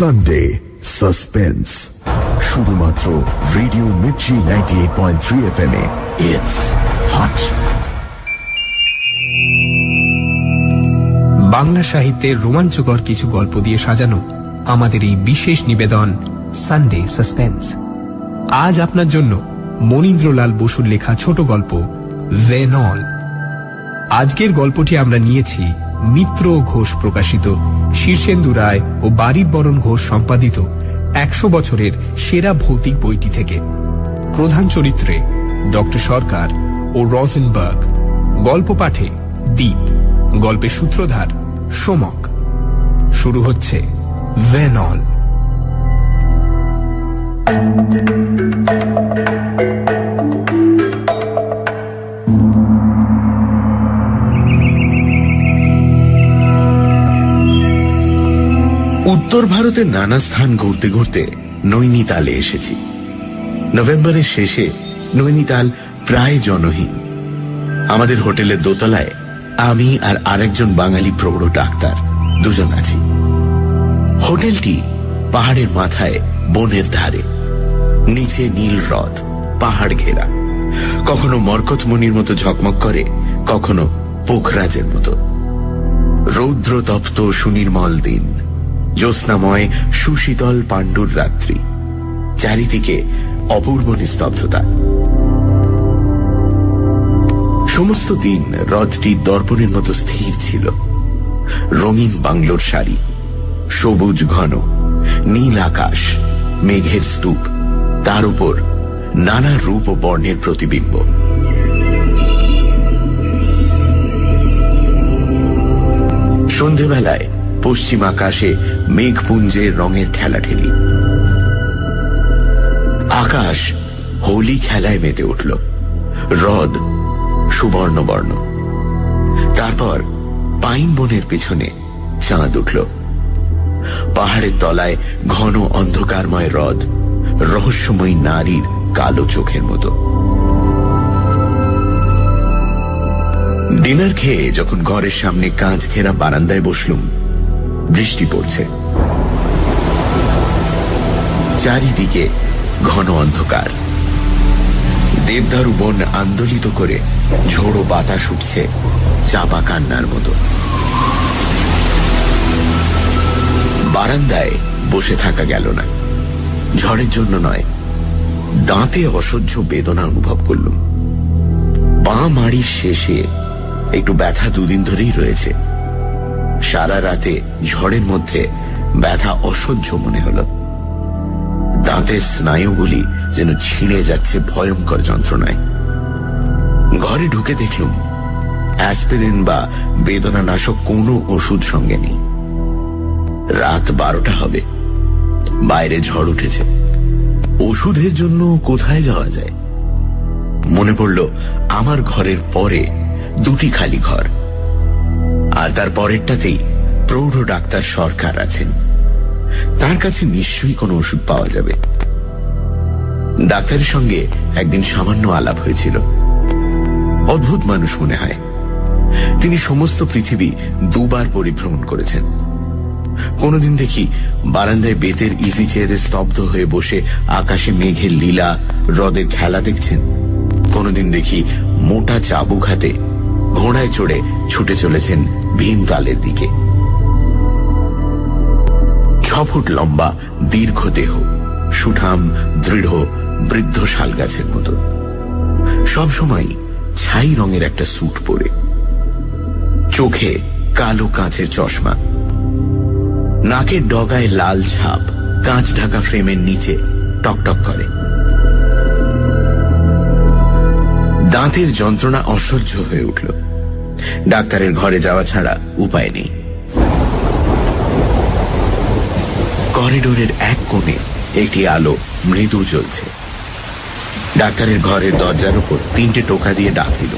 Sunday suspense, শুধুমাত্র radio Mirchi 98.3 FM A. It's hot. Bangla সাহিত্যের রোমাঞ্চকর কিছু গল্প দিয়ে সাজানো আমাদের এই বিশেষ নিবেদন সানডে সাসপেন্স। আজ আপনার জন্য মনীন্দ্রলাল বসুর লেখা ছোট গল্প ভেনল। আজকের গল্পটি আমরা নিয়েছি মিত্র ঘোষ প্রকাশিত, শীর্ষেন্দু রায় ও বারিদবরণ ঘোষ সম্পাদিত 100 বছরের সেরা ভৌতিক বইটি থেকে। প্রধান চরিত্রে ডক্টর সরকার ও রজেনবার্গ। গল্প পাঠে দীপ, গল্পের সূত্রধার সোমক। শুরু হচ্ছে ভেনল। উত্তর ভারতের নানা স্থান ঘুরতে ঘুরতে নৈনিতালে এসেছি। নভেম্বরের শেষে নৈনিতাল প্রায় জনহীন। আমাদের হোটেলের দোতলায় আমি আর আরেকজন বাঙালি প্রৌঢ় ডাক্তার দুজন আছি। হোটেলটি পাহাড়ের মাথায়, বনের ধারে। নিচে নীল হ্রদ, পাহাড় ঘেরা। কখনো মরকতমণির মতো ঝকমক করে, কখনো পোখরাজের মতো। রৌদ্র তপ্ত সুনির্মল দিন, জ্যোৎস্নাময় সুশীতল পাণ্ডুর রাত্রি, চারিদিকে অপূর্ব নিস্তব্ধতা। সমস্ত দিন হ্রদটি দর্পণের মতো স্থির ছিল। রঙিন বাংলোর সারি, সবুজ ঘন, নীল আকাশ, মেঘের স্তূপ, তার উপর নানা রূপ ও বর্ণের প্রতিবিম্ব। সন্ধেবেলায় পশ্চিম আকাশে মেঘপুঞ্জের রঙের ঠেলাঠেলি। আকাশ হোলি খেলায় মেতে উঠল। হ্রদ সুবর্ণবর্ণ। তারপর পাইন বনের পেছনে চাঁদ উঠল। পাহাড়ের তলায় ঘন অন্ধকারময় হ্রদ, রহস্যময়ী নারীর কালো চোখের মতো। ডিনার খেয়ে যখন ঘরের সামনে কাঁচ ঘেরা বারান্দায় বসলুম, বৃষ্টি পড়ছে। চারিদিকে ঘন অন্ধকার। দেবদারু বন আন্দোলিত করে ঝোড়ো বাতাস উঠছে চাপা কান্নার মতো। বারান্দায় বসে থাকা গেল না। ঝড়ের জন্য নয়, দাঁতে অসহ্য বেদনা অনুভব করলুম। বাঁ মাড়ির শেষে একটু ব্যথা দুদিন ধরেই রয়েছে। সারা রাতে ঝড়ের মধ্যে ব্যথা অসহ্য মনে হল। দাঁতের স্নায়ুগুলি যেন ছিঁড়ে যাচ্ছে ভয়ঙ্কর যন্ত্রণায়। ঘরে ঢুকে দেখলুম অ্যাসপিরিন বা বেদনানাশক কোনো ওষুধ সঙ্গে নেই। রাত 12টা হবে, বাইরে ঝড় উঠেছে। ওষুধের জন্য কোথায় যাওয়া যায়? মনে পড়ল আমার ঘরের পরে দুটি খালি ঘর, আর তার পরেরটাতেই প্রৌঢ় ডাক্তার সরকার আছেন। তার কাছে নিশ্চয়ই কোনো ওষুধ পাওয়া যাবে। ডাক্তারের সঙ্গে একদিন সামান্য আলাপ হয়েছিল। অদ্ভুত মানুষ মনে হয়। তিনি সমস্ত পৃথিবী 2 বার পরিভ্রমণ করেছেন। কোনদিন দেখি বারান্দায় বেতের ইজি চেয়ারে স্তব্ধ হয়ে বসে আকাশে মেঘের লীলা, হ্রদের খেলা দেখছেন। কোনদিন দেখি মোটা চাবুক হাতে ঘোড়ায় চড়ে ছুটে চলেছেন ভীমতালের দিকে। 6 ফুট লম্বা দীর্ঘ দেহ, সুঠাম দৃঢ় বৃদ্ধ শাল গাছের মতো। সবসময় ছাই রঙের একটা স্যুট পরে, চোখে কালো কাঁচের চশমা, নাকের ডগায় লাল ছাপ কাঁচ ঢাকা ফ্রেমের নিচে টকটক করে। দাঁতের যন্ত্রণা অসহ্য হয়ে উঠল। ডাক্তারের ঘরে যাওয়া ছাড়া উপায় নেই। করিডোরের এক কোণে একটি আলো মৃদু জ্বলছে। ডাক্তারের ঘরের দরজার উপর 3টে টোকা দিয়ে ডাক দিল,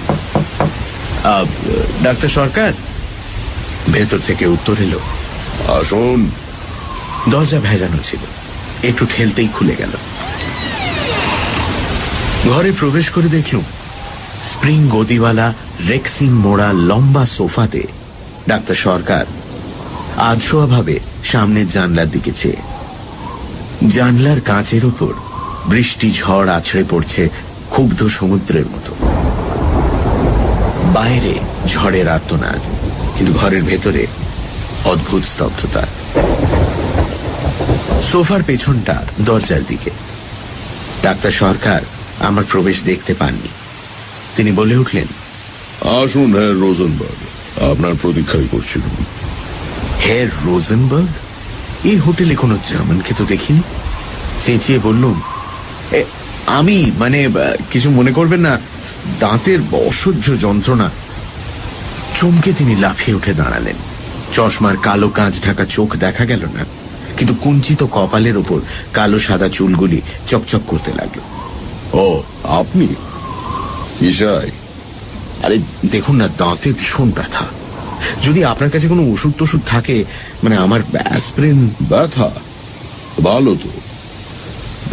ডাক্তার সরকার। ভেতর থেকে উত্তর এলো, আসুন। দরজা ভেজানো ছিল, একটু ঠেলতেই খুলে গেল। ঘরে প্রবেশ করে দেখলুম স্প্রিং গদিওয়ালা রেক্সিন মোড়া লম্বা সোফাতে ডাক্তার সরকার আধশোয়া ভাবে সামনের জানলার দিকে চেয়ে। জানলার কাঁচের উপর বৃষ্টি ঝড় আছড়ে পড়ছে ক্ষুব্ধ সমুদ্রের মতো। বাইরে ঝড়ের আর্তনাদ, কিন্তু ঘরের ভেতরে অদ্ভুত স্তব্ধতা। সোফার পেছনটা দরজার দিকে। ডাক্তার সরকার আমার প্রবেশ দেখতে পাননি। তিনি বলে উঠলেন, আসুন হ্যাঁ রোজেনবার্গ, আপনার প্রতীক্ষাই করছিলাম। হ্যাঁ রোজেনবার্গ? এই হোটেলে কোনো জার্মানকে তো দেখিনি। চেঁচিয়ে বললুম, আমি কিছু মনে করবেন না, দাঁতের অসহ্য যন্ত্রণা। চমকে তিনি লাফিয়ে উঠে দাঁড়ালেন। চশমার কালো কাঁচ ঢাকা চোখ দেখা গেল না, কিন্তু কুঞ্চিত কপালের ওপর কালো সাদা চুলগুলি চকচক করতে লাগলো। ও আপনি কি চাই? আরে দেখুন না, দাঁতে ভীষণ ব্যথা। যদি আপনার কাছে কোনো ওষুধ টষুধ থাকে, আমার অ্যাসপিরিন। ব্যথা? ভালো তো।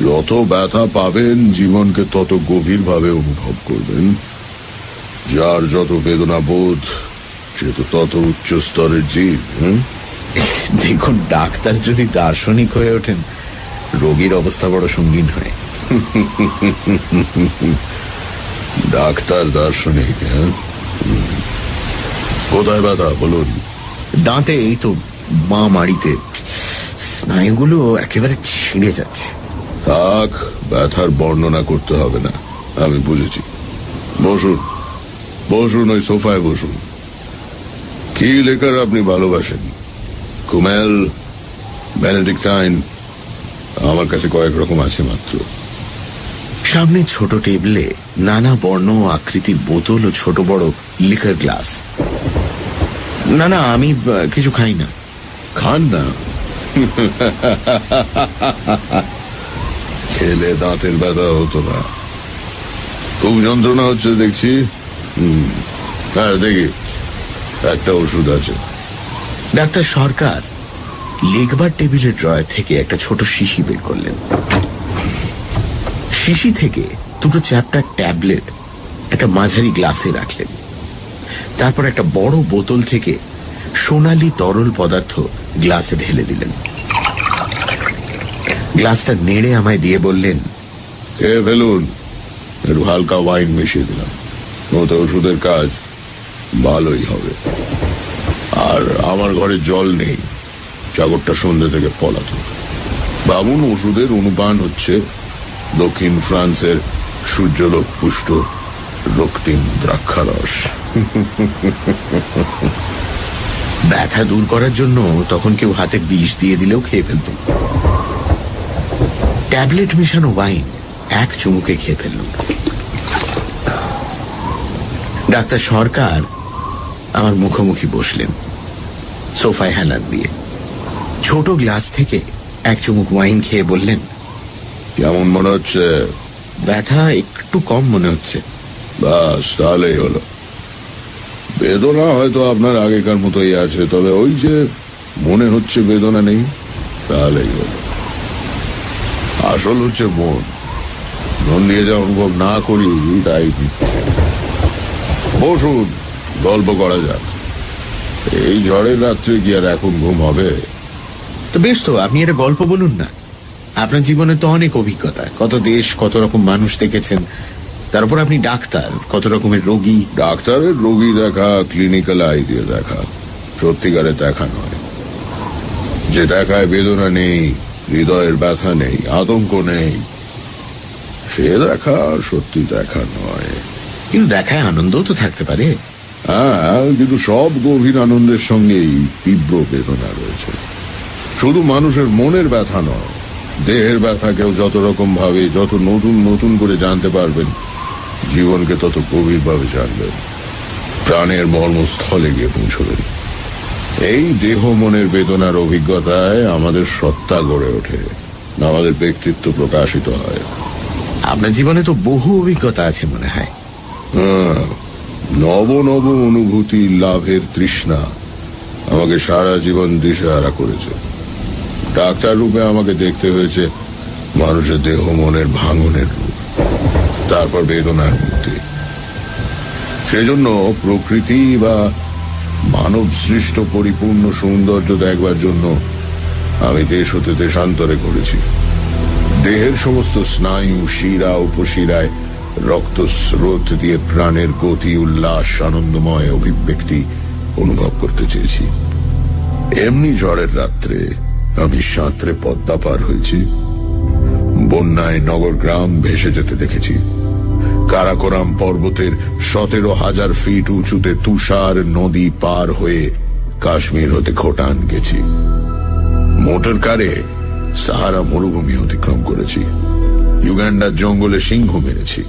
যত ব্যথা পাবেন জীবনকে তত গভীরভাবে অনুভব করবেন। যার যত বেদনা বোধ সে তো তত উচ্চ স্তরের জীব। দেখুন, ডাক্তার যদি দার্শনিক হয়ে ওঠেন, রোগীর অবস্থা বড় সঙ্গীন হয়। ডাক্তার দার্শনিক? হ্যাঁ, কোথায় ব্যথা বলুন? দাঁতে, এই তো বাঁ মাড়িতে। স্নায়ুগুলো একেবারে ছিঁড়ে যাচ্ছে। থাক, ব্যথার বর্ণনা করতে হবে না, আমি বুঝেছি। বসুন বসুন, ওই সোফায় বসুন। কি লেখার আপনি ভালোবাসেন? কুমেল, বেনেডিক্টাইন? আমার কাছে কয়েক রকম আছে মাত্র। সামনে ছোট টেবিলে নানা বর্ণ ও আকৃতির বোতল ও ছোট বড় লিকার গ্লাস। না, আমি কিছু খাই না। খান না? খেলে দাঁতের ব্যথা হতো না। খুব যন্ত্রণা হচ্ছে দেখছি। হ্যাঁ দেখি, একটা ওষুধ আছে। ডাক্তার সরকার লিখবার টেবিলের ড্রয়ার থেকে একটা ছোট শিশি বের করলেন। শিশি থেকে দুটো চ্যাপ্টার ট্যাবলেট একটা মাঝারি গ্লাসে রাখলেন। তারপর একটা বড় বোতল থেকে সোনালি তরল পদার্থ গ্লাসে ঢেলে দিলেন। গ্লাসটা নেড়ে আমায় দিয়ে বললেন, খেয়ে ফেলুন। একটু হালকা ওয়াইন মিশিয়ে দিলাম, ওতে ওষুধের কাজ ভালোই হবে। আর আমার ঘরে জল নেই, চাকরটা সন্ধ্যে থেকে পলাতক। ভাবুন, ওষুধের অনুপান হচ্ছে দক্ষিণ ফ্রান্সের সূর্যলোক পুষ্ট রক্তিম দ্রাক্ষারস। ব্যথা দূর করার জন্য তখন কেউ হাতে বিষ দিয়ে দিলেও খেয়ে ফেলত। ট্যাবলেট মিশানো ওয়াইন এক চুমুকে খেয়ে ফেলল। ডাক্তার সরকার আমার মুখোমুখি বসলেন, সোফায় হেলান দিয়ে। ছোট গ্লাস থেকে এক চুমুক ওয়াইন খেয়ে বললেন, কেমন মনে হচ্ছে? ব্যথা একটু কম মনে হচ্ছে। বাস, তাহলেই হলো। বেদনা হয়তো আপনার আগেকার মতোই আছে, তবে ওই যে মনে হচ্ছে বেদনা নেই, তাহলেই হলো। আসল হচ্ছে মন দিয়ে যা অনুভব না করি তাই দিচ্ছে। বসুন, গল্প করা যাক। এই ঝড়ের রাত্রে কি আর এখন ঘুম হবে? তো বেশ, তো আপনি একটা গল্প বলুন না। আপনার জীবনে তো অনেক অভিজ্ঞতা, কত দেশ, কত রকম মানুষ দেখেছেন। তারপর আপনি ডাক্তার, কত রকমের রোগী। ডাক্তারের রোগী দেখা ক্লিনিক্যাল আই দিয়ে দেখা, সত্যিকারে দেখা নয়। যে দেখায় বেদনা নেই, হৃদয়ের ব্যথা নেই, আতঙ্ক নেই, সে দেখা সত্যি দেখা নয়। কিন্তু দেখায় আনন্দও তো থাকতে পারে। হ্যাঁ, কিন্তু সব গভীর আনন্দের সঙ্গেই তীব্র বেদনা রয়েছে। শুধু মানুষের মনের ব্যথা নয়, দেহের ব্যথাকেও যত রকম ভাবে, যত নতুন নতুন করে জানতে পারবেন, জীবনকে তত গভীরভাবে জানবেন, প্রাণের মর্মস্থলে গিয়ে পৌঁছবেন। এই দেহ মনের বেদনার অভিজ্ঞতায় আমাদের সত্তা গড়ে ওঠে, আমাদের ব্যক্তিত্ব প্রকাশিত হয়। আপনার জীবনে তো বহু অভিজ্ঞতা আছে মনে হয়। নব নব অনুভূতি লাভের তৃষ্ণা আমাকে সারা জীবন দিশেহারা করেছে। ডাক্তার রূপে আমাকে দেখতে হয়েছে মানুষের দেহ মনের ভাঙনের রূপ, তারপর বেদনার মুক্তি। সেজন্য প্রকৃতি বা মানব সৃষ্ট পরিপূর্ণ সৌন্দর্য দেখবার জন্য আমি দেশ হতে দেশান্তরে করেছি। দেহের সমস্ত স্নায়ু, শিরা, উপশিরায় রক্তস্রোত দিয়ে প্রাণের গতি, উল্লাস, আনন্দময় অভিব্যক্তি অনুভব করতে চেয়েছি। এমনি ঝড়ের রাত্রে আমি সাঁতরে পদ্মা পার হয়েছি, বন্যায় নগর গ্রাম ভেসে যেতে দেখেছি, কারাকোরাম পর্বতের 17,000 ফিট উঁচুতে তুষার নদী পার হয়ে কাশ্মীর হতে খোটান গেছি, মোটর কারে সাহারা মরুভূমি অতিক্রম করেছি, ইউগান্ডার জঙ্গলে সিংহ মেরেছি।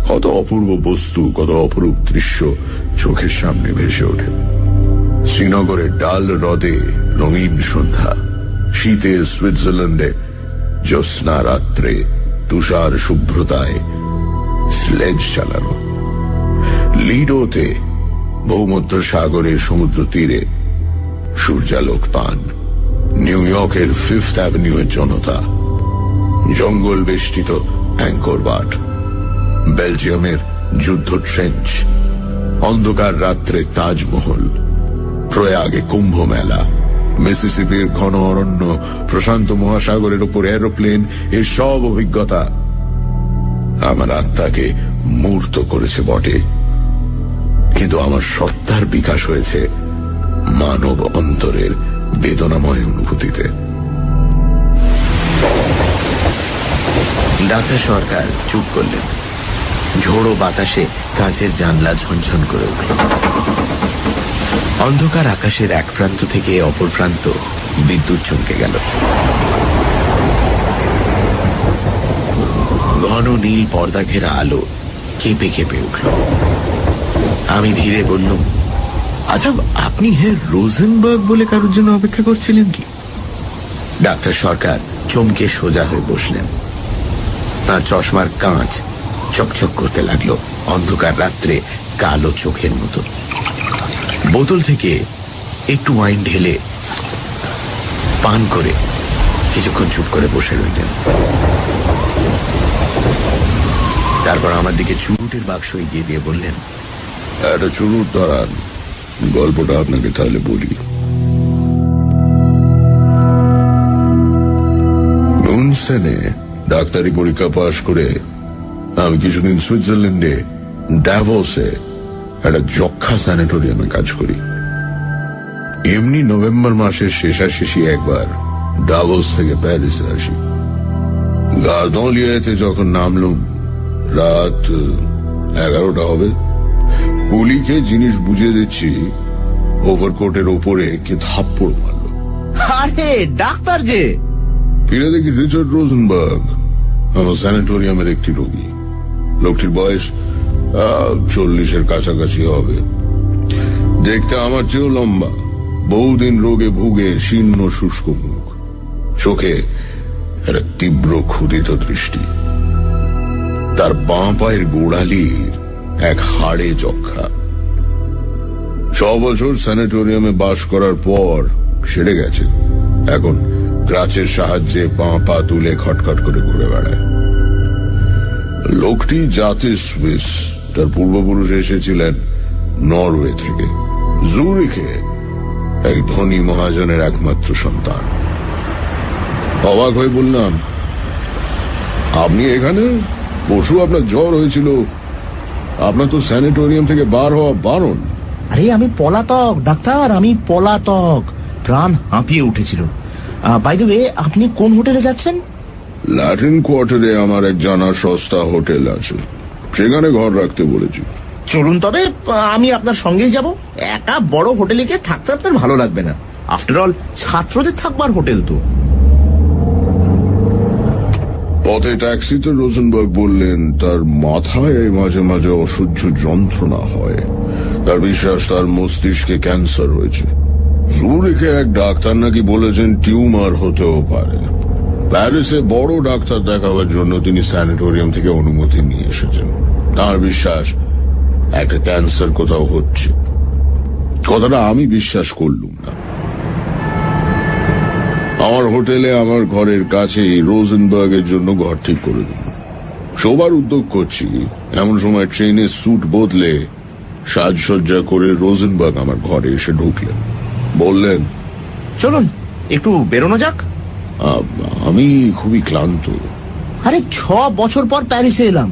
কত অপূর্ব বস্তু, কত অপরূপ দৃশ্য চোখের সামনে ভেসে ওঠে। শ্রীনগরের ডাল হ্রদে রঙিন সন্ধ্যা, শীতের সুইজারল্যান্ডে জ্যোৎস্না রাত্রে তুষার শুভ্রতায় স্লেজ চালানো, লিডোতে ভূমধ্য সাগরের সমুদ্র তীরে সূর্যালোক পান, নিউ ইয়র্কের 5th অ্যাভিনিউয়ের জনতা, জঙ্গল বেষ্টিত অ্যাঙ্কর বাট, বেলজিয়ামের যুদ্ধ ট্রেঞ্চ, অন্ধকার রাত্রে তাজমহল, প্রয়াগে কুম্ভ মেলা, মিসিসিপির ঘন অরণ্য, প্রশান্ত মহাসাগরের উপর এরোপ্লেন, এর সব অভিজ্ঞতা আমার আত্মাকে মূর্ত করেছে বটে, কিন্তু আমার সত্তার বিকাশ হয়েছে মানব অন্তরের বেদনাময় অনুভূতিতে। ডাক্তার সরকার চুপ করলেন। ঝোড়ো বাতাসে কাঁচের জানলা ঝনঝন করে উঠল। অন্ধকার আকাশের এক প্রান্ত থেকে অপর প্রান্ত বিদ্যুৎ চমকে গেল। ঘন নীল পর্দা ঘেরা আলো কেঁপে কেঁপে উঠল। আমি ধীরে বললাম, আচ্ছা, আপনি হ্যাঁ রোজেনবার্গ বলে কারোর জন্য অপেক্ষা করছিলেন কি? ডাক্তার সরকার চমকে সোজা হয়ে বসলেন। তার চশমার কাঁচ চকচক করতে লাগলো অন্ধকার রাত্রে কালো চোখের মতো। বোতল থেকে একটু ওয়াইন ঢেলে পান করে কিছুক্ষণ চুপ করে বসে রইলেন। তারপর আমার দিকে চুরুটের বাক্স এগিয়ে দিয়ে বললেন, একটা চুরুট ধরান, গল্পটা আপনাকে তাহলে বলি। মুনসেনে ডাক্তারি পরীক্ষা পাশ করে আমি কিছুদিন সুইজারল্যান্ডে ড্যাভোসে একটা যক্ষা স্যানিটোরিয়ামে কাজ করি। এমনি নভেম্বর মাসের শেষাশেষি একবার ডাভোস থেকে প্যারিসে আসি। গার্দলিয়াতে যখন নামলুম রাত 11টা হবে। কুলিকে জিনিস বুঝিয়ে দিচ্ছি, ওভারকোটের ওপরে কে থাপ্পড় মারল। আরে ডাক্তার যে! ফিরে দেখি রিচার্ড রোজেনবার্গ, আমার স্যানিটোরিয়ামের একটি রোগী। লোকটির বয়স 40-এর কাছাকাছি হবে। দেখতে আমার চেয়েও লম্বা, বহুদিন রোগে ভুগে শীর্ণ শুষ্ক মুখ, চোখে একটা তীব্র ক্ষুধিত দৃষ্টি। তার বাঁ পায়ের গোড়ালির এক হাড়ে যক্ষা। 6 বছর স্যানিটোরিয়ামে বাস করার পর সেরে গেছে। এখন ক্রাচের সাহায্যে বাঁ পা তুলে খটখট করে ঘুরে বেড়ায়। লোকটি জাতে সুইস, তার পূর্বপুরুষ এসেছিলেন নরওয়ে থেকে। জুরিখে এক ধনী মহাজনের একমাত্র সন্তান। অবাক হয়ে বললাম, আপনি এখানে? পরশু আপনার জ্বর হয়েছিল, আপনার তো স্যানিটোরিয়াম থেকে বার হওয়া বারণ। আরে আমি পলাতক ডাক্তার, আমি পলাতক। প্রাণ হাঁপিয়ে উঠেছিল। বাই দ্য ওয়ে, আপনি কোন হোটেলে যাচ্ছেন? ল্যাটিন কোয়ার্টারে আমার এক জানা সস্তা হোটেল আছে, সেখানে ঘর রাখতে বলেছি। চলুন তবে, আমি আপনার সঙ্গেই যাব। একা বড় হোটেলে গিয়ে থাকতে আপনার ভালো লাগবে না। আফটার অল ছাত্রদের থাকবার হোটেল তো। পথে ট্যাক্সিতে রোজেনবার্গ বললেন তার মাথায় মাঝে মাঝে অসহ্য যন্ত্রণা হয়। তার বিশ্বাস তার মস্তিষ্কে ক্যান্সার হয়েছে। জুরিখে এক ডাক্তার নাকি বলেছেন টিউমার হতেও পারে। প্যারিসে বড় ডাক্তার দেখাবার জন্য তিনি স্যানিটোরিয়াম থেকে অনুমতি নিয়ে এসেছেন। তার বিশ্বাস একটা ক্যান্সার কোথাও হচ্ছে। কথাটা আমি বিশ্বাস করলুম না। আমার হোটেলে আমার ঘরের কাছেই রোজেনবার্গের জন্য ঘর ঠিক করে দিল। শোবার উদ্যোগ করছি, এমন সময় ট্রেনে স্যুট বদলে সাজসজ্জা করে রোজেনবার্গ আমার ঘরে এসে ঢুকলেন। বললেন, চলুন একটু বেরোনো যাক। আমি খুবই ক্লান্ত। আরে 6 বছর পর প্যারিসে এলাম,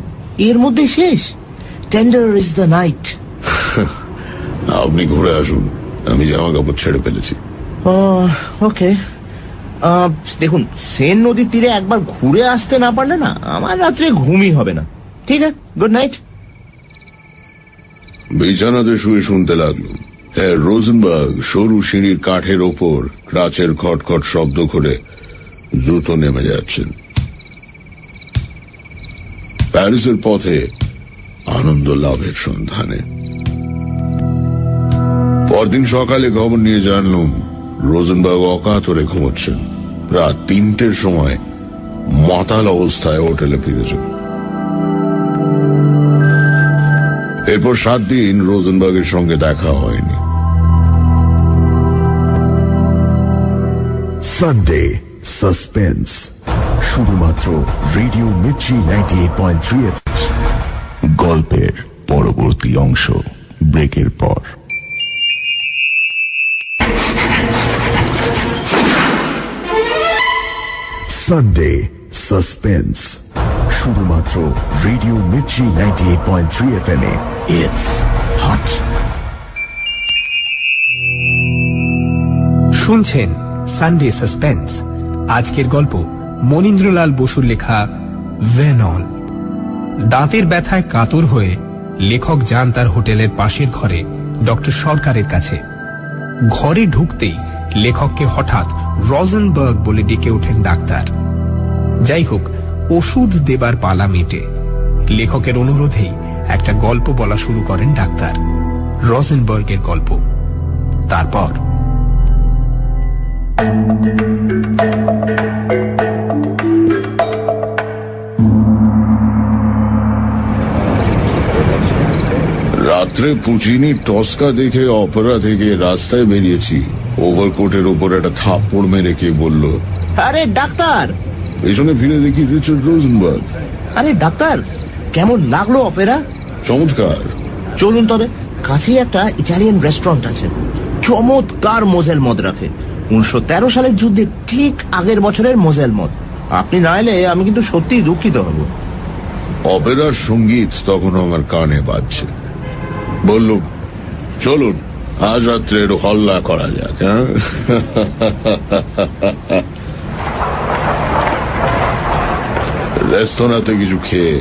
এর মধ্যে শেষ। Tender is the night. আপনি ঘুরে আসুন, আমি জামা কাপড় ছেড়ে ফেলেছি। ওকে, দেখুন সেন নদীর তীরে একবার ঘুরে আসতে না পারলে না আমার রাত্রে ঘুমই হবে না। ঠিক আছে, গুড নাইট। বিছানাতে শুয়ে শুনতে লাগলো হ্যাঁ রোজেনবার্গ সরু সিঁড়ির কাঠের ওপর ক্রাচের খটখট শব্দ করে দ্রুত নেমে যাচ্ছেন প্যারিসের পথে আনন্দ লাভের সন্ধানে। পরদিন সকালে খবর নিয়ে জানলাম রোজেনবার্গ অকাতরে ঘুমোচ্ছেন। রাত 3টের সময় মাতাল অবস্থায় হোটেলে ফিরেছেন। এরপর 7 দিন রোজেনবার্গের সঙ্গে দেখা হয়নি। সানডে সাসপেন্স, শুধুমাত্র রেডিও মির্চি 98.3 FM। গল্পের পরবর্তী অংশ ব্রেকের পর। সানডে সাসপেন্স, শুধুমাত্র radio Mirchi 98.3 FM A. It's hot. শুনছেন সানডে সাসপেন্স। আজকের গল্প মনীন্দ্রলাল বসুর লেখা ভেনল। দাঁতের ব্যথায় কাতর হয়ে লেখক যান তার হোটেলের পাশের ঘরে ডক্টর সরকারের কাছে। ঘরে ঢুকতেই লেখককে হঠাৎ রোজেনবার্গ বলে ডেকে ওঠেন ডাক্তার। যাই হোক, ওষুধ দেবার পালা মেটে লেখকের অনুরোধেই একটা গল্প বলা শুরু করেন ডাক্তার, রোজেনবার্গের গল্প। তারপর রাত্রে পুচিনি টস্কা দেখে অপেরা থেকে রাস্তায় বেরিয়েছি। ওভারকোটের ওপর একটা থাপ্পড় মেরে কে বলল, আরে ডাক্তার। পেছনে ফিরে দেখি রিচার্ড রোজেনবার্গ। আরে ডাক্তার, কেমন লাগলো অপেরা? চমৎকার। চলুন তবে, কাছেই একটা ইটালিয়ান রেস্টুরেন্ট আছে, চমৎকার মোজেল মদ রাখে। 1913 সালের যুদ্ধের ঠিক আগের বছরের মোজেল মদ। আপনি না এলে আমি কিন্তু সত্যিই দুঃখিত হব। অপেরার সঙ্গীত তখন আমার কানে বাজছে। বললুম, চলুন আজ রাত্রে একটু হল্লা করা যাক। হ্যাঁ, রেস্তোরাঁতে কিছু খেয়ে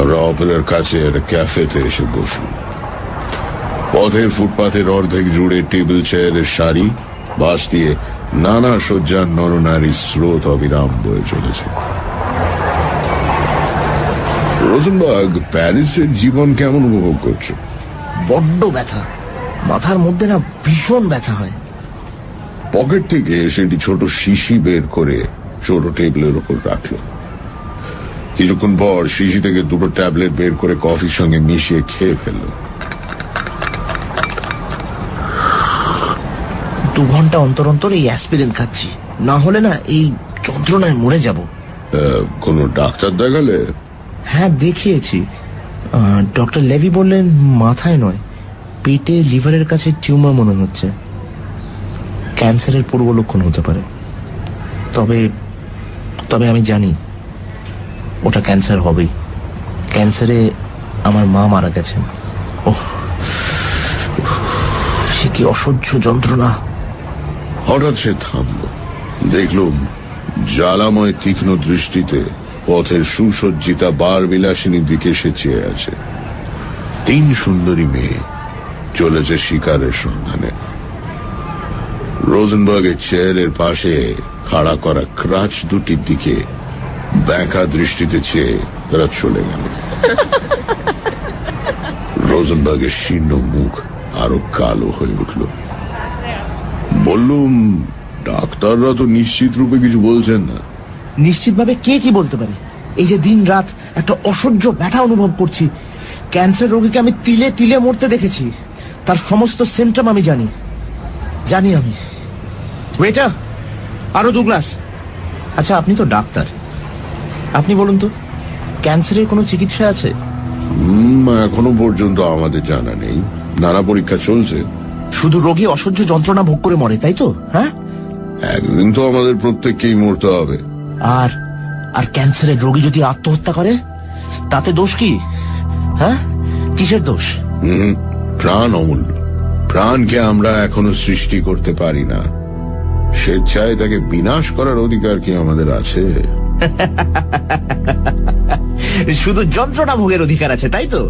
আমরা অপেরার কাছে একটা ক্যাফেতে এসে বসুন। পথের ফুটপাথের অর্ধেক জুড়ে টেবিল চেয়ারের সারি, বাস দিয়ে নানা সজ্জার নরনারীর স্রোত অবিরাম বয়ে চলেছে। রোজেনবার্গ, প্যারিসের জীবন কেমন উপভোগ করছো? বড্ড ব্যথা, মাথার মধ্যে না ভীষণ ব্যথা হয়। পকেট থেকে সেটি ছোট শিশি বের করে ছোট টেবিলের উপর রাখলো। কিছুক্ষণ পর শিশি থেকে 2টো ট্যাবলেট বের করে কফির সঙ্গে মিশিয়ে খেয়ে ফেললো। 2 ঘন্টা অন্তর অন্তর এই অ্যাসপিরিন খাচ্ছি, না হলে না এই যন্ত্রণায় মরে যাব। কোনো ডাক্তার দেখালে? হ্যাঁ, দেখিয়েছি। ডক্টর লেভি বললেন মাথায় নয়, পেটে লিভারের কাছে টিউমার মনে হচ্ছে। ক্যান্সারের পূর্ব লক্ষণ হতে পারে। তবে তবে আমি জানি ওটা ক্যান্সার হবেই। ক্যান্সারে আমার মা মারা গেছেন। ওহ, সে কি অসহ্য যন্ত্রণা। হঠাৎ সে থামল। দেখলুম জ্বালাময় তীক্ষ্ণ দৃষ্টিতে পথের সুসজ্জিতা বার বিলাসিনীর দিকে সে চেয়ে আছে। 3 সুন্দরী মেয়ে চলেছে শিকারের সন্ধানে। রোজেনবার্গের চেয়ারের পাশে খাড়া করা ক্রাচ দুটির দিকে ব্যাঁকা দৃষ্টিতে চেয়ে তারা চলে গেল। রোজেনবার্গের শীর্ণ মুখ আরো কালো হয়ে উঠল। বললুম, ডাক্তাররা তো নিশ্চিত রূপে কিছু বলছেন না। নিশ্চিতভাবে কে কি বলতে পারে? এই যে দিন রাত একটা অসহ্য ব্যথা অনুভব করছি। ক্যান্সার রোগীকে আমি তিলে তিলে মরতে দেখেছি, তার সমস্ত সিমটম আমি জানি। আমি ওয়েটার, আরো 2 গ্লাস। আচ্ছা, আপনি তো ডাক্তার, আপনি বলুন তো, ক্যান্সারের কোনো চিকিৎসা আছে? এখনো পর্যন্ত আমাদের জানা নেই। নানা পরীক্ষা চলছে। শুধু রোগী অসহ্য যন্ত্রণা ভোগ করে মরে, তাই তো? হ্যাঁ, একদিন তো আমাদের প্রত্যেককেই মরতে হবে। আর আর ক্যান্সারের রোগী যদি আত্মহত্যা করে তাতে দোষ কি? হ্যাঁ, কিসের দোষ? প্রাণ অমূল্য, প্রাণকে আমরা এখনো সৃষ্টি করতে পারি না। স্বেচ্ছায় তাকে বিনাশ করার অধিকার কি আমাদের আছে? শুধু যন্ত্রণা ভোগের অধিকার আছে, তাই তো?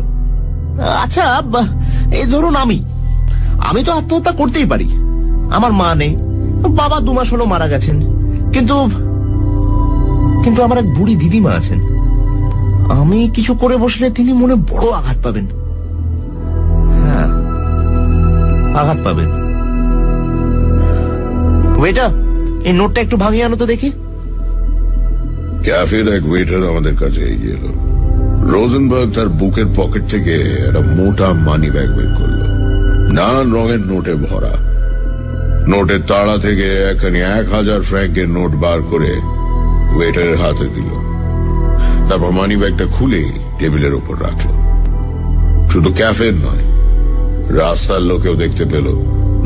আচ্ছা, এই ধরুন আমি তো আত্মহত্যা করতেই পারি। আমার মা নেই, বাবা 2 মাস হলো মারা গেছেন, কিন্তু কিন্তু আমার এক বুড়ি দিদিমা আছেন। আমি কিছু করে বসলে তিনি মনে বড় আঘাত পাবেন। হ্যাঁ, আঘাত পাবেন। ওয়েটার, এই নোটটা একটু ভাঙিয়ে আনো তো দেখি। ক্যাফের এক ওয়েটার আমাদের কাছে এগিয়ে এলো। রোজেনবার্গ তার বুকের পকেট থেকে একটা মোটা মানি ব্যাগ বের করলো, নানান রঙের নোটে ভরা। নোটের তাড়া থেকে একখানি 1000 ফ্র্যাঙ্কের নোট বার করে ওয়েটারের হাতে দিল। তারপর মানি ব্যাগটা খুলে টেবিলের উপর রাখলো। শুধু ক্যাফের নয়, রাস্তার লোকেও দেখতে পেল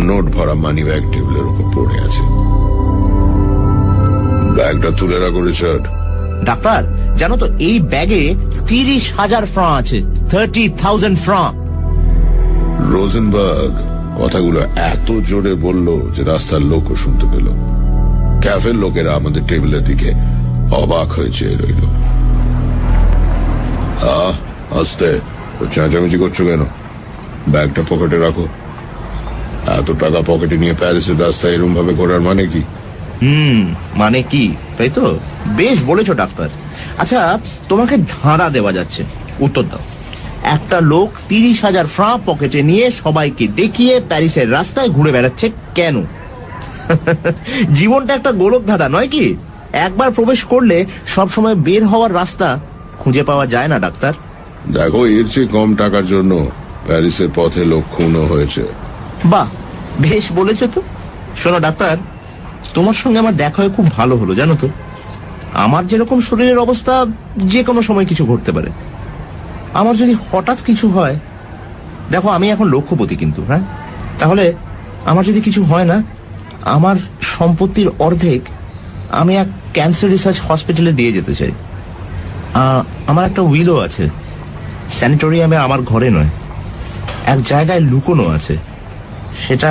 নোট ভরা মানি ব্যাগ টেবিলের উপর পড়ে আছে। ব্যাগটা তুলে রাখো রিচার্ড। ডাক্তার, জানো তো এই ব্যাগে 30,000 ফ্রাঁ আছে। 30,000 ফ্রাঁ। রোজেনবার্গ কথাগুলো এত জোরে বলল যে রাস্তার লোকও শুনতে পেল। ক্যাফের লোকেরা আমাদের টেবিলের দিকে অবাক হয়ে চেয়ে রইল। আস্তে, চেঁচামেচি করছো কেন? ব্যাগটা পকেটে রাখো। এত টাকা পকেটে নিয়ে প্যারিসের রাস্তায় এরম ভাবে করার মানে কি? মানে কি, তাই তো? বেশ বলেছো ডাক্তার। আচ্ছা, তোমাকে ধাঁধা দেওয়া যাচ্ছে, উত্তর দাও। একটা লোক 30,000 ফ্রাঁ পকেটে নিয়ে সবাইকে দেখিয়ে প্যারিসের রাস্তায় ঘুরে বেড়াচ্ছে কেন? জীবনটা একটা গোলক ধাঁধা নয় কি? একবার প্রবেশ করলে সব সময় বের হওয়ার রাস্তা খুঁজে পাওয়া যায় না ডাক্তার। দেখো, এর চেয়ে কম টাকার জন্য প্যারিসের পথে লোক খুনও হয়েছে। বাহ, বেশ বলেছো তো। শোনো ডাক্তার, তোমার সঙ্গে আমার দেখা হয়ে খুব ভালো হলো, জানো তো। আমার যেরকম শরীরের অবস্থা, যে কোনো সময় কিছু ঘটতে পারে। আমার যদি হঠাৎ কিছু হয়, দেখো আমি এখন লক্ষপতি কিন্তু, হ্যাঁ, তাহলে আমার যদি কিছু হয় না, আমার সম্পত্তির অর্ধেক আমি এক ক্যান্সার রিসার্চ হসপিটালে দিয়ে যেতে চাই। আমার একটা উইলও আছে, স্যানিটোরিয়ামে আমার ঘরে নয়, এক জায়গায় লুকোনো আছে, সেটা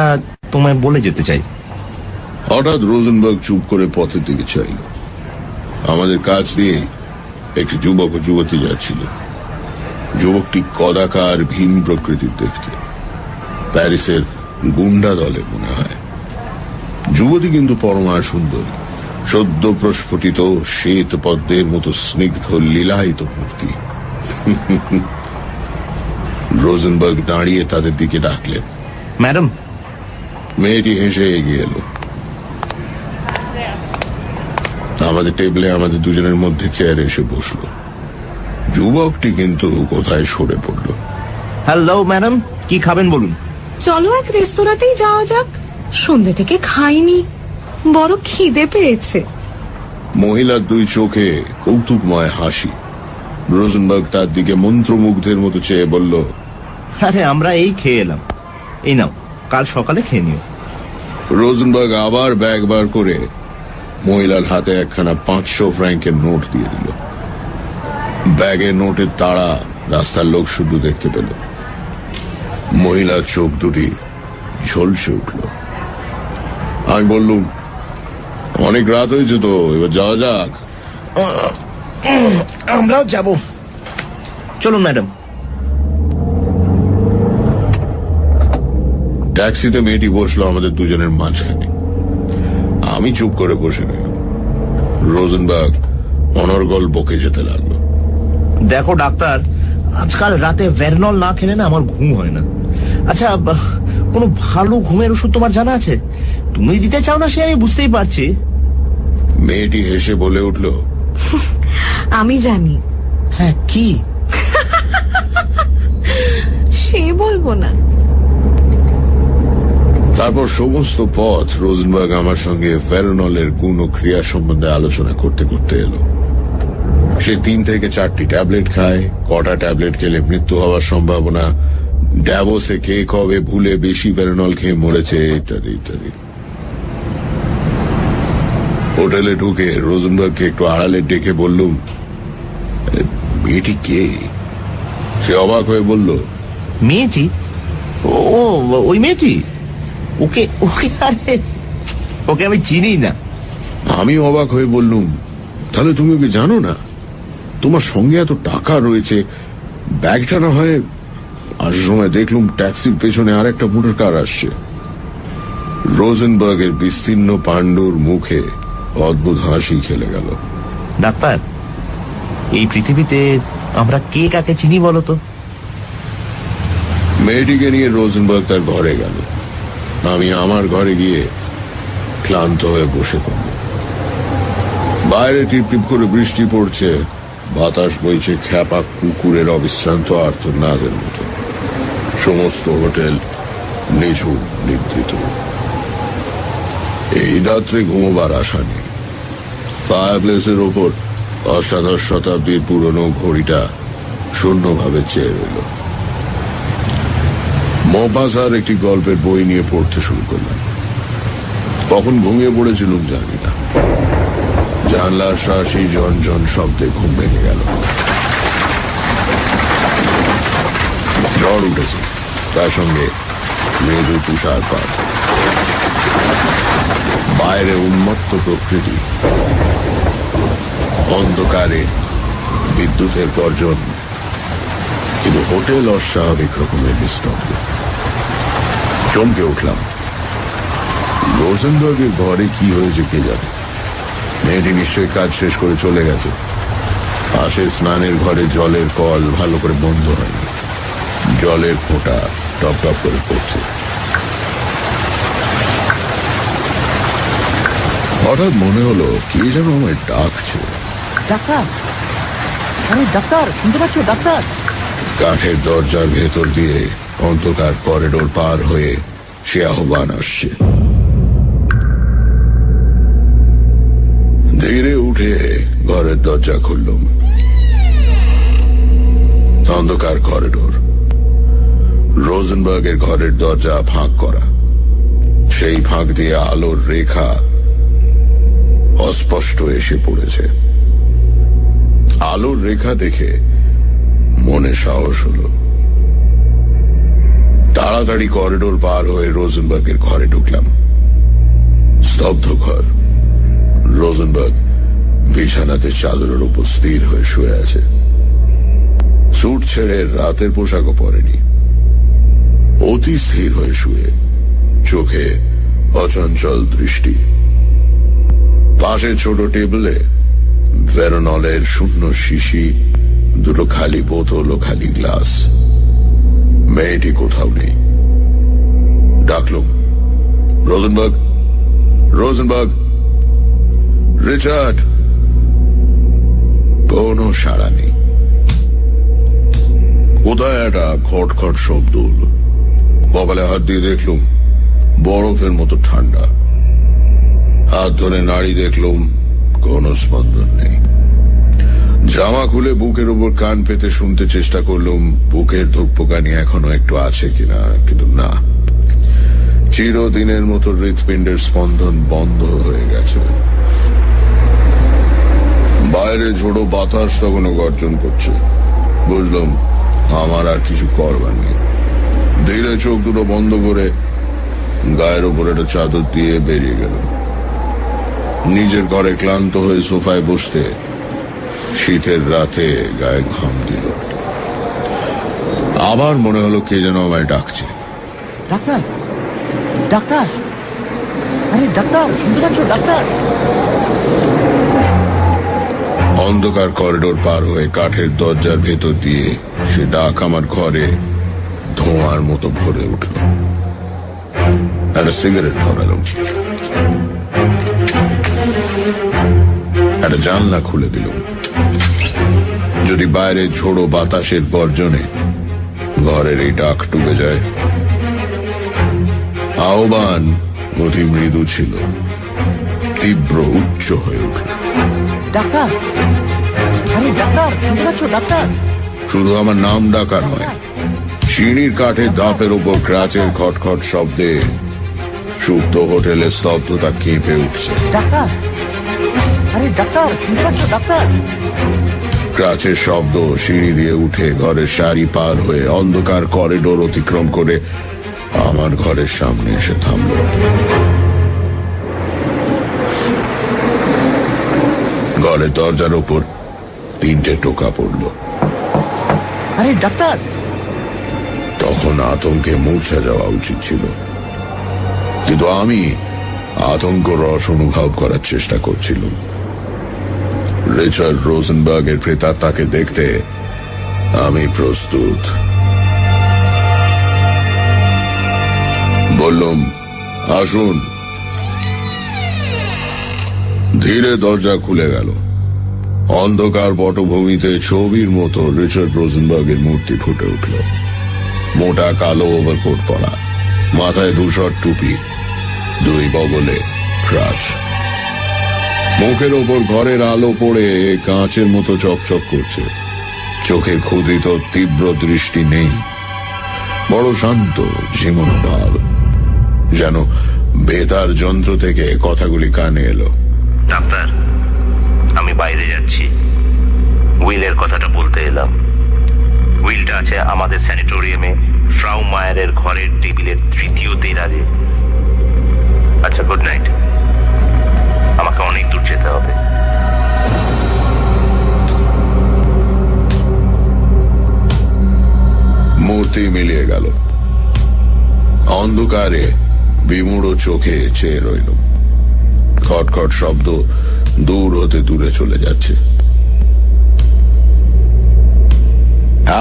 তোমায় বলে যেতে চাই। হঠাৎ রোজেনবার্গ চুপ করে পথের দিকে চাইল। আমাদের কাছ দিয়ে একটি যুবক ও যুবতী যাচ্ছিল। যুবকটি কদাকার ভিন প্রকৃতির দেখতে, প্যারিসের গুন্ডা দলের মনে হয়। যুবতী কিন্তু পরমা সুন্দরী, সদ্য প্রস্ফুটিত শ্বেত পদ্মের মতো স্নিগ্ধ লীলায়িত মূর্তি। রোজেনবার্গ দাঁড়িয়ে তাদের দিকে ডাকলেন, ম্যাডাম। মেয়েটি হেসে এগিয়ে এলো। আমাদের টেবিলে আমাদের দুজনের মধ্যে চেয়ারে এসে বসলো। যুবকটি কিন্তু কোথায় সরে পড়ল। হ্যালো ম্যাডাম, কি খাবেন বলুন? চলো এক রেস্তোরাঁতেই যাওয়া যাক, সন্ধ্যে থেকে খাইনি, বড় খিদে পেয়েছে। মহিলার 2 চোখে কৌতুকময় হাসি। রোজেনবার্গ তার দিকে মন্ত্রমুগ্ধের মতো চেয়ে বলল, আরে আমরা এই খেয়ে এলাম, এই নাও, কাল সকালে খেয়ে নিও। রোজেনবার্গ আবার ব্যাগ বার করে মহিলার হাতে একখানা 500 ফ্র্যাঙ্কের নোট দিয়ে দিল। ব্যাগের নোটের তাড়া রাস্তার লোক শুধু দেখতে পেল। মহিলার চোখ দুটি ঝলসে উঠল। আমি বললুম, অনেক রাত হয়েছে তো, এবার যাওয়া যাক। আমরাও যাব, চলুন ম্যাডাম। ট্যাক্সিতে মেয়েটি বসলো আমাদের দুজনের মাঝখানে। আমি চুপ করে বসে রইলাম। রোজেনবার্গ অনর্গল বকে যেতে লাগলো। দেখো ডাক্তার, আজকাল রাতে ভেরনল না খেলে না আমার ঘুম হয় না। আচ্ছা, কোনো ভালো ঘুমের ওষুধ তোমার জানা আছে? তুমি দিতে চাও না সে আমি বুঝতেই পারছি। মেয়েটি হেসে বলে উঠল, আমি জানি। হ্যাঁ, কি? সে বলবো না। তারপর সমস্ত পথ রোজেনবার্গ আমার সঙ্গে ভেরনলের গুণ ও ক্রিয়া সম্বন্ধে আলোচনা করতে করতে এলো। সে 3 থেকে 4টি ট্যাবলেট খায়, কটা ট্যাবলেট খেলে মৃত্যু হওয়ার সম্ভাবনা, ড্যাভোসে কে কবে ভুলে বেশি ভেরনল খেয়ে মরেছে, ইত্যাদি ইত্যাদি। হোটেলে ঢুকে রোজেনবার্গকে একটু আড়ালে ডেকে বললুম, মেয়েটি কে? সে অবাক হয়ে বলল, মেয়েটি? ও ওই মেয়েটি? ওকে ওকে আরে ওকে আমি চিনি না। আমি অবাক হয়ে বললুম, তাহলে তুমি ওকে জানো না? তোমার সঙ্গে এত টাকা রয়েছে, ব্যাগটা না হয়? আসার সময় দেখলুম ট্যাক্সির পেছনে আর একটা মোটর কার আসছে। রোজেনবার্গের বিস্তীর্ণ পাণ্ডুর মুখে অদ্ভুত হাসি খেলে গেল। ডাক্তার, এই পৃথিবীতে আমরা কে কাকে চিনি বলতো? মেয়েটিকে নিয়ে রোজেনবার্গ তার ঘরে গেল। আমি আমার ঘরে গিয়ে ক্লান্ত হয়ে বসে পড়ল। বাইরে টিপ টিপ করে বৃষ্টি পড়ছে, বাতাস বইছে খ্যাপা কুকুরের অবিশ্রান্ত আর্তনাদের মতো। সমস্ত হোটেল নিঝুম নিদ্রিত। এই রাত্রে ঘুমোবার আশা নেই। ফায়ারপ্লেসের ওপর অষ্টাদশ শতাব্দীর পুরনো ঘড়িটা শূন্যভাবে চেয়ে রইল। মপাসার একটি গল্পের বই নিয়ে পড়তে শুরু করলাম। কখন ঘুমিয়ে পড়েছিলাম জানি না। জানলার শাসি ঝনঝন শব্দে ঘুম ভেঙে গেল। ঝড় উঠেছে, তার সঙ্গে মেরু তুষারপাত। বাইরে উন্মত্ত প্রকৃতি, অন্ধকারে বিদ্যুতের গর্জন, কিন্তু হোটেল অস্বাভাবিক রকমের নিস্তব্ধ। চমকে উঠলাম। রোজেনবার্গের ঘরে কি হয়েছে কে জানে। মেয়েটি নিশ্চয়ই কাজ শেষ করে চলে গেছে। পাশে স্নানের ঘরে জলের কল ভালো করে বন্ধ হয়নি, জলের ফোঁটা টপ টপ করে পড়ছে। হঠাৎ মনে হলো কে যেন আমায় ডাকছে। ডাক্তার, আরে ডাক্তার, শুনতে পাচ্ছ ডাক্তার? কাঠের দরজার ভেতর দিয়ে অন্ধকার করিডোর পার হয়ে সে আহ্বান আসছে। ধীরে উঠে ঘরের দরজা খুললুম। অন্ধকার করিডোর, রোজেনবার্গের ঘরের দরজা ফাঁক করা। সেই ফাঁক দিয়ে আলোর রেখা অস্পষ্ট এসে পড়েছে। আলোর রেখা দেখে মনে সাহস হলো। তাড়াতাড়ি করিডোর পার হয়ে রোজেনবার্গের ঘরে ঢুকলাম। স্তব্ধ ঘর। রোজেনবার্গ বিছানাতে চাদরের উপর স্থির হয়ে শুয়ে আছে। স্যুট ছেড়ে রাতের পোশাকও পরেনি। অতি স্থির হয়ে শুয়ে, চোখে অচঞ্চল দৃষ্টি। পাশে ছোট টেবিলে ভেরনলের শূন্য শিশি, দুটো খালি বোতল ও খালি গ্লাস। মেয়েটি কোথাও নেই। ডাকলুম, রোজেনবার্গ, রোজেনবার্গ, রিচার্ড। কোনো সাড়া নেই। কোথায় একটা খটখট শব্দ হলো। কপালে হাত দিয়ে দেখলুম বরফের মতো ঠান্ডা। হাত ধরে নাড়ি দেখলুম কোনো স্পন্দন নেই। জামা খুলে বুকের উপর কান পেতে শুনতে চেষ্টা করলুম বুকের ধুকপুকানি এখনো একটু আছে কিনা, কিন্তু না। চিরদিনের মতো হৃৎপিণ্ডের স্পন্দন বন্ধ হয়ে গেছে। বাইরে ঝোড়ো বাতাস তখনও গর্জন করছে। বুঝলাম আমার আর কিছু করবার নেই। ধীরে চোখ দুটো বন্ধ করে গায়ের ওপর একটা চাদর দিয়ে বেরিয়ে গেল। নিজের ঘরে ক্লান্ত হয়ে সোফায় বসতে শীতের রাতে গায়ে ঘাম দিল। আবার মনে হলো কে যেন আমায় ডাকছে। ডাক্তার, ডাক্তার, আরে ডাক্তার, শুনতে পাচ্ছ ডাক্তার? অন্ধকার করিডোর পার হয়ে কাঠের দরজার ভেতর দিয়ে সে ডাক আমার ঘরে ধোঁয়ার মতো ভরে উঠল। একটা সিগারেট ধরালাম। একটা জানলা খুলে দিলাম। যদি বাইরে ঝোড়ো বাতাসের গর্জনে ঘরের এই ডাক ডুবে যায়। আহ্বান অতি মৃদু ছিল, তীব্র উচ্চ হয়ে উঠল। ডাক্তার, আরে ডাক্তার, শুনতে পাচ্ছ ডাক্তার? শুধু আমার নাম ডাকা নয়, সিঁড়ির কাঠের ধাপের উপর ক্রাচের খটখট শব্দে সুপ্ত হোটেলের স্তব্ধতা কেঁপে উঠছে। ডাক্তার, আরে ডাক্তার, শুনতে পাচ্ছ ডাক্তার? ক্রাচের শব্দ, সিঁড়ি দিয়ে উঠে ঘরের সারি পার হয়ে অন্ধকার করিডোর অতিক্রম করে আমার ঘরের সামনে এসে থামল। ঘরের দরজার ওপর 3টে টোকা পড়ল। আরে ডাক্তার! তখন আতঙ্কে মূর্ছা যাওয়া উচিত ছিল, কিন্তু আমি আতঙ্ক রস অনুভব করার চেষ্টা করছিলাম। রিচার্ড রোজেনবার্গের প্রেতাত্মাকে দেখতে আমি প্রস্তুত। বললাম, আসুন। ধীরে দরজা খুলে গেল। অন্ধকার পটভূমিতে ছবির মতো রিচার্ড রোজেনবার্গের মূর্তি ফুটে উঠল। মোটা কালো ওভারকোট পরা, মাথায় ধূসর টুপি, 2 বগলে ক্রাচ। মুখের ওপর ঘরের আলো পড়ে কাঁচের মতো চকচক করছে। চোখে ক্ষুধিত তীব্র দৃষ্টি নেই, বড় শান্ত ঝিমুন ভাব, যেন বেতার যন্ত্র থেকে কথাগুলি কানে এলো। ডাক্তার, আমি বাইরে যাচ্ছি। উইলের কথাটা বলতে এলাম। উইলটা আছে আমাদের স্যানিটোরিয়ামে ফ্রাউ মায়ারের ঘরের টেবিলের 3য় দেরাজে। আচ্ছা, গুড নাইট। আমাকে অনেক দূর যেতে হবে। মূর্তি মিলিয়ে গেল। অন্ধকারে বিমূঢ় চোখে চেয়ে রইল। খটখট শব্দ দূর হতে দূরে চলে যাচ্ছে।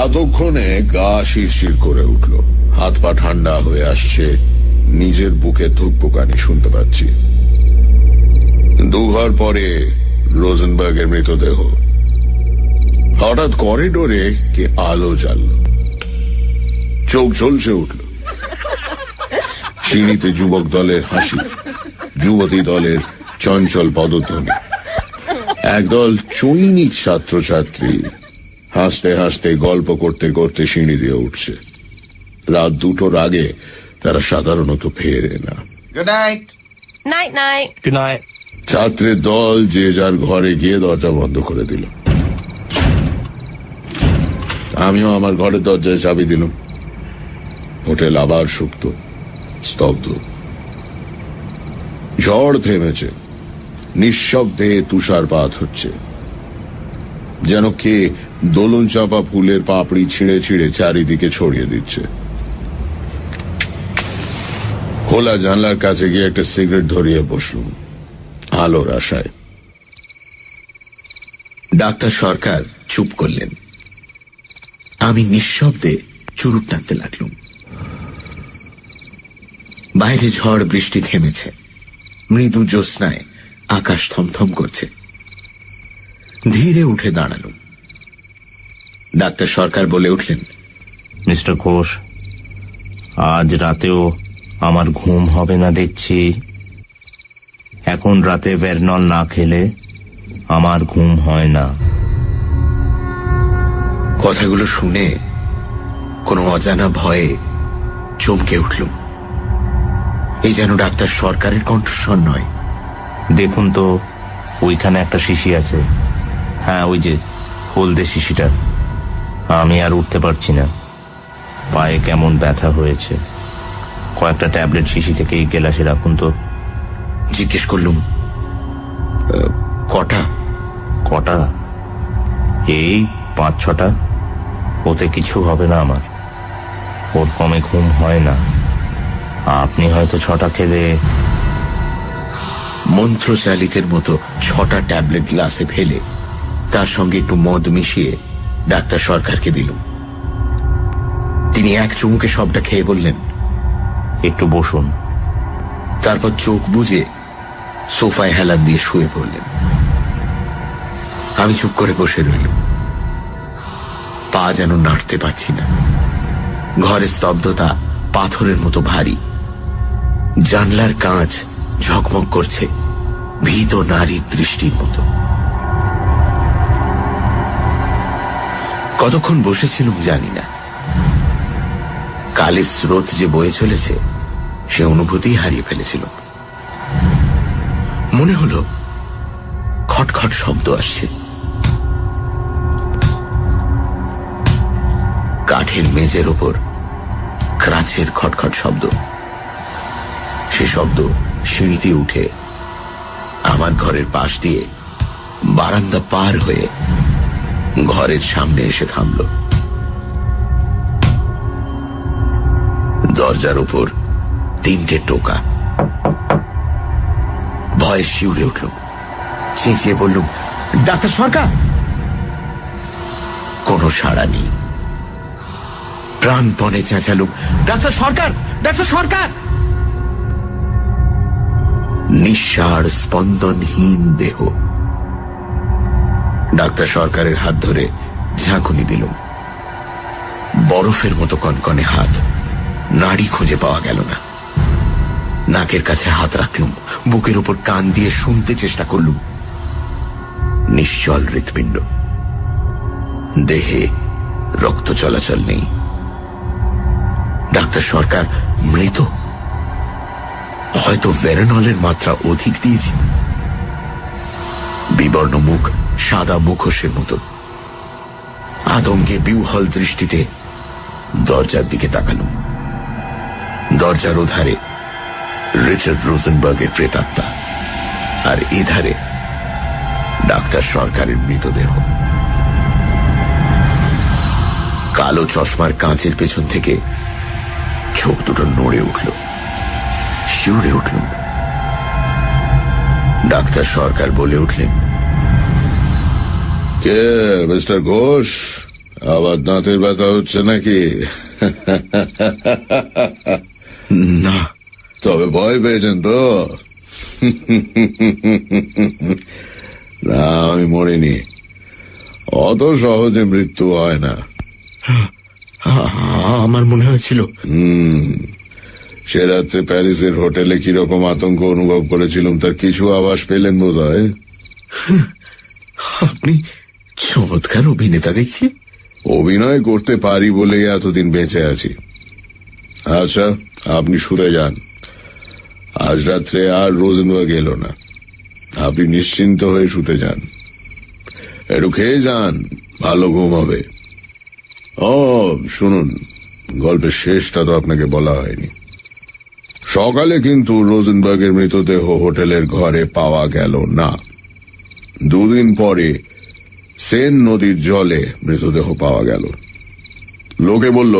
এতক্ষণে গা শিরশির করে উঠল, হাত পা ঠান্ডা হয়ে আসছে। নিজের বুকে ধুকপুকানি শুনতে পাচ্ছি। 2 ঘর পরে রোজেনবার্গের মৃতদেহ। হঠাৎ করিডোরে কে আলো জ্বালল, চোখ ঝলসে উঠল। সিঁড়িতে যুবক দলের হাসি, যুবতী দলের চঞ্চল পদধ্বনি। একদল চৈনিক ছাত্রছাত্রী হাসতে হাসতে গল্প করতে করতে সিঁড়ি দিয়ে উঠছে। রাত 2টোর আগে তারা সাধারণত ফেরে না। Good night. Night night. Good night. ছাত্রের দল যে যার ঘরে গিয়ে দরজা বন্ধ করে দিল। আমিও আমার ঘরের দরজায় চাবি দিলাম। হোটেল আবার সুপ্ত, স্তব্ধ। ঝড় থেমেছে, নিঃশব্দে তুষারপাত হচ্ছে, যেন কে দোলন চাপা ফুলের পাপড়ি ছিঁড়ে ছিঁড়ে চারিদিকে ছড়িয়ে দিচ্ছে। খোলা জানলার কাছে গিয়ে একটা সিগারেট ধরিয়ে বসলুম আলোর আশায়। ডাক্তার সরকার চুপ করলেন। আমি নিঃশব্দে চুরুট টানতে লাগলুম। বাইরে ঝড় বৃষ্টি থেমেছে। মৃদু জ্যোৎস্নায় আকাশ থমথম করছে। ধীরে উঠে দাঁড়ালুম। ডাক্তার সরকার বলে উঠলেন, মিস্টার ঘোষ, আজ রাতেও আমার ঘুম হবে না দেখছি। এখন রাতে ভেরনল না খেলে আমার ঘুম হয় না। কথাগুলো শুনে কোনো অজানা ভয়ে চমকে উঠলুম। এই যেন ডাক্তার সরকারের কণ্ঠস্বর নয়। দেখুন তো, ওইখানে একটা শিশি আছে। হ্যাঁ, ওই যে হলদে শিশিটা। আমি আর উঠতে পারছি না, পায়ে কেমন ব্যথা হয়েছে। কয়েকটা ট্যাবলেট শিশি থেকে এই গেলাসে রাখুন তো। জিজ্ঞেস করলুম, কটা? কটা? এই 5-6টা। ওতে কিছু হবে না আমার। ওর কমে ঘুম হয় না। আপনি হয়তো 6টা খেলে। মন্ত্রচালিতের মতো 6টা ট্যাবলেট গ্লাসে ফেলে তার সঙ্গে একটু মদ মিশিয়ে ডাক্তার সরকারকে দিলুম। তিনি এক চুমুকে সবটা খেয়ে বললেন, একটু বসুন। তারপর চোখ বুজে সোফায় হেলান দিয়ে শুয়ে পড়লেন। আমি চুপ করে বসে রইলাম। পা যেন নাড়তে পারছি না। ঘরের স্তব্ধতা পাথরের মতো ভারী। জানলার কাঁচ ঝকমক করছে ভীত নারীর দৃষ্টির মতো। কতক্ষণ বসেছিলুম জানি না। কালের স্রোত যে বয়ে চলেছে সে অনুভূতি হারিয়ে ফেলেছিল। মনে হলো খটখট শব্দ আসছে। কাঠের মেঝের ওপর ক্রাচের খটখট শব্দ। সে শব্দ সিঁড়িতে উঠে আমার ঘরের পাশ দিয়ে বারান্দা পার হয়ে ঘরের সামনে এসে থামল। দরজার উপর 3টে টোকা। ভয়ে শিউরে উঠল। চেঁচিয়ে বললুম, ডাক্তার সরকার। কোনো সাড়া নেই। প্রাণপণে চেঁচালুম, ডাক্তার সরকার, ডাক্তার সরকার। নিঃসাড় স্পন্দনহীন দেহ। ডাক্তার সরকারের হাত ধরে ঝাঁকুনি দিলুম। বরফের মতো কনকনে হাত, নাড়ি খুঁজে পাওয়া গেল না। নাকের কাছে হাত রাখলুম, বুকের উপর কান দিয়ে শুনতে চেষ্টা করলুম। নিশ্চল হৃৎপিণ্ড, দেহে রক্ত চলাচল নেই। ডাক্তার সরকার মৃত। হয়তো ভেরানলের মাত্রা অধিক দিয়েছে। বিবর্ণ মুখ, সাদা মুখোশের মতো। আতঙ্কে বিহ্বল দৃষ্টিতে দরজার দিকে তাকালুম। দরজার ওধারে রিচার্ড রোজেনবার্গের প্রেতাত্মা, আর এধারে ডাক্তার সরকারের মৃতদেহ। কালো চশমার কাঁচের পেছন থেকে চোখ দুটো নড়ে উঠল। শিউরে উঠলুম। ডাক্তার সরকার বলে উঠলেন, কে মিস্টার ঘোষ, আবার দাঁতের ব্যথা হচ্ছে নাকি? না। তবে ভয় পেয়েছেন তো? না, আমি মরিনি। অত সহজে মৃত্যু হয় না। আমার মনে হয়েছিল। সে রাত্রে প্যারিসের হোটেলে কিরকম আতঙ্ক অনুভব করেছিলাম তার কিছু আভাস পেলেন বোধ হয়। আপনি চমৎকার অভিনেতা দেখছি। অভিনয় করতে পারি বলেই এতদিন বেঁচে আছি। আচ্ছা, আপনি শুতে যান। আজ রাত্রে আর রোজেনবার্গ এলো না। আপনি নিশ্চিন্ত হয়ে শুতে যান। একটু খেয়ে যান, ভালো ঘুম হবে। ও শুনুন, গল্পের শেষটা তো আপনাকে বলা হয়নি। সকালে কিন্তু রোজেনবার্গের মৃতদেহ হোটেলের ঘরে পাওয়া গেল না। 2 দিন পরে সেন নদীর জলে মৃতদেহ পাওয়া গেল। লোকে বলল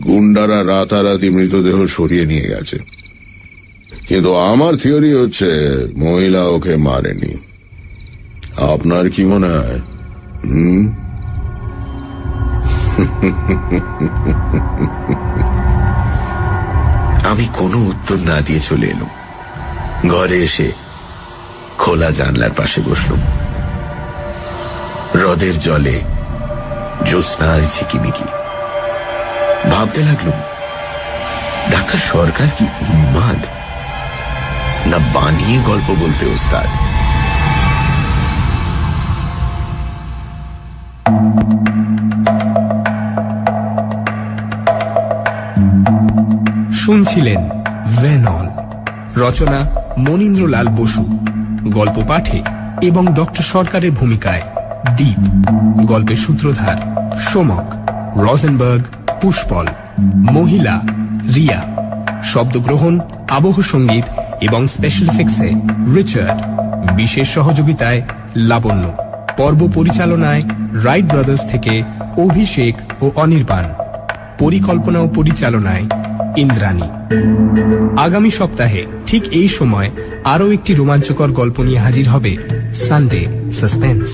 গুন্ডারা রাতারাতি মৃতদেহ সরিয়ে নিয়ে গেছে, কিন্তু আমার থিওরি হচ্ছে মহিলা ওকে মারেনি। আপনার কি মনে হয়? আমি কোনো উত্তর না দিয়ে চলে এলাম। ঘরে এসে খোলা জানলার পাশে বসলুম। হ্রদের জলে জ্যোৎস্নার ঝিকিমিকি। ভাবতে লাগলুম, ডাক্তার সরকার কি উন্মাদ, না বানিয়ে গল্প বলতে ওস্তাদ? শুনছিলেন ভেনল, রচনা মনীন্দ্রলাল বসু, গল্প পাঠে এবং ডক্টর সরকারের ভূমিকায় দীপ, গল্পের সূত্রধার সোমক, রোজেনবার্গ পুষ্পল, মহিলা রিয়া, শব্দগ্রহণ, আবহ সঙ্গীত এবং স্পেশাল এফেক্টসে রিচার্ড, বিশেষ সহযোগিতায় লাবণ্য, পর্ব পরিচালনায় রাইট ব্রাদার্স থেকে অভিষেক ও অনির্বাণ, পরিকল্পনা ও পরিচালনায় ইন্দ্রাণী। আগামী সপ্তাহে ঠিক এই সময় আরও একটি রোমাঞ্চকর গল্প নিয়ে হাজির হবে সানডে সাসপেন্স।